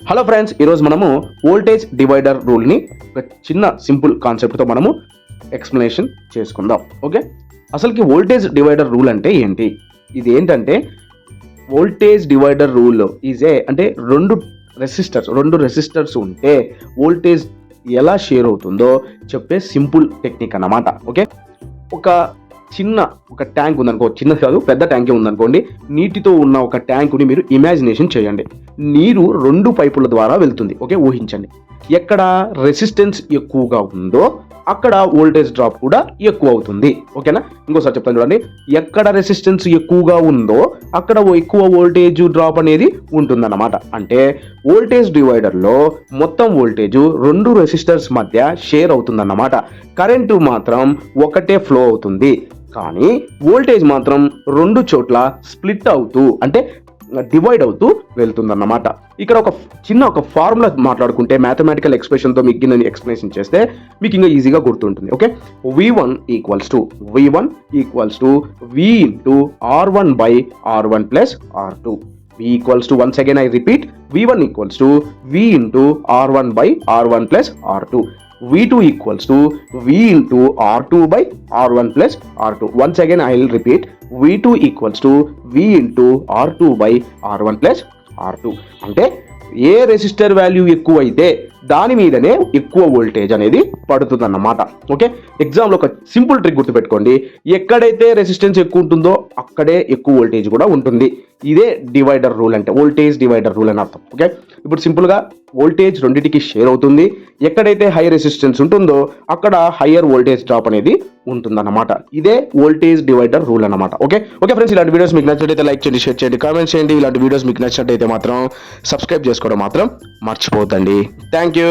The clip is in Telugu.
హలో ఫ్రెండ్స్, ఈరోజు మనము వోల్టేజ్ డివైడర్ రూల్ని ఒక చిన్న సింపుల్ కాన్సెప్ట్తో మనము ఎక్స్ప్లెనేషన్ చేసుకుందాం. ఓకే, అసలుకి వోల్టేజ్ డివైడర్ రూల్ అంటే ఏంటి? ఇది ఏంటంటే వోల్టేజ్ డివైడర్ రూల్ అంటే రెండు రెసిస్టర్స్ ఉంటే వోల్టేజ్ ఎలా షేర్ అవుతుందో చెప్పే సింపుల్ టెక్నిక్ అన్నమాట. ఓకే, ఒక ట్యాంక్ ఉందనుకో, చిన్నది కాదు పెద్ద ట్యాంకే ఉందనుకోండి. నీటితో ఉన్న ఒక ట్యాంకుని మీరు ఇమాజినేషన్ చేయండి. నీరు రెండు పైపుల ద్వారా వెళ్తుంది. ఓకే, ఊహించండి. ఎక్కడ రెసిస్టెన్స్ ఎక్కువగా ఉందో అక్కడ వోల్టేజ్ డ్రాప్ కూడా ఎక్కువ అవుతుంది. ఓకేనా? ఇంకోసారి చెప్తాను చూడండి. ఎక్కడ రెసిస్టెన్స్ ఎక్కువగా ఉందో అక్కడ ఎక్కువ వోల్టేజ్ డ్రాప్ అనేది ఉంటుందన్నమాట. అంటే వోల్టేజ్ డివైడర్లో మొత్తం వోల్టేజ్ రెండు రెసిస్టర్స్ మధ్య షేర్ అవుతుందన్నమాట. కరెంటు మాత్రం ఒకటే ఫ్లో అవుతుంది, కానీ వోల్టేజ్ మాత్రం రెండు చోట్ల స్ప్లిట్ అవుతూ అంటే డివైడ్ అవుతూ వెళ్తుందన్నమాట. ఇక్కడ ఒక ఫార్ములా మాట్లాడుకుంటే, మ్యాథమెటికల్ ఎక్స్ప్రెషన్తో మీకు నేను ఎక్స్ప్లెనేషన్ చేస్తే మీకు ఇంకా ఈజీగా గుర్తుంటుంది. Okay, V1 equals to V into R1 by R1 plus R2. V equals to, once again I repeat, V1 equals to V into R1 by R1 plus R2. V2 equals to V into R2 by R1 plus R2. Once again I will repeat, V2 equals to V into R2 by R1 plus R2. అంటే ఏ రెసిస్టర్ వాల్యూ ఎక్కువ అయితే దాని మీదనే ఎక్కువ వోల్టేజ్ అనేది పడుతుందన్నమాట. ఓకే, ఎగ్జామ్లో ఒక సింపుల్ ట్రిక్ గుర్తుపెట్టుకోండి. ఎక్కడైతే రెసిస్టెన్స్ ఎక్కువ ఉంటుందో అక్కడే ఎక్కువ వోల్టేజ్ కూడా ఉంటుంది. ఇదే డివైడర్ రూల్ అంటే వోల్టేజ్ డివైడర్ రూల్ అని అర్థం. ఓకే, ఇప్పుడు సింపుల్గా వోల్టేజ్ రెండింటికి షేర్ అవుతుంది. ఎక్కడైతే హై రెసిస్టెన్స్ ఉంటుందో అక్కడ హయ్యర్ వోల్టేజ్ డ్రాప్ అనేది ఉంటుందన్నమాట. ఇదే వోల్టేజ్ డివైడర్ రూల్ అన్నమాట. ఓకే ఫ్రెండ్స్, ఇలాంటి వీడియోస్ మీకు నచ్చినట్లయితే లైక్ చేయండి, షేర్ చేయండి, కామెంట్ చేయండి. ఇలాంటి వీడియోస్ మీకు నచ్చినట్లయితే మాత్రం సబ్స్క్రైబ్ చేసుకోవడం మాత్రం మర్చిపోవద్దండి. Thank you.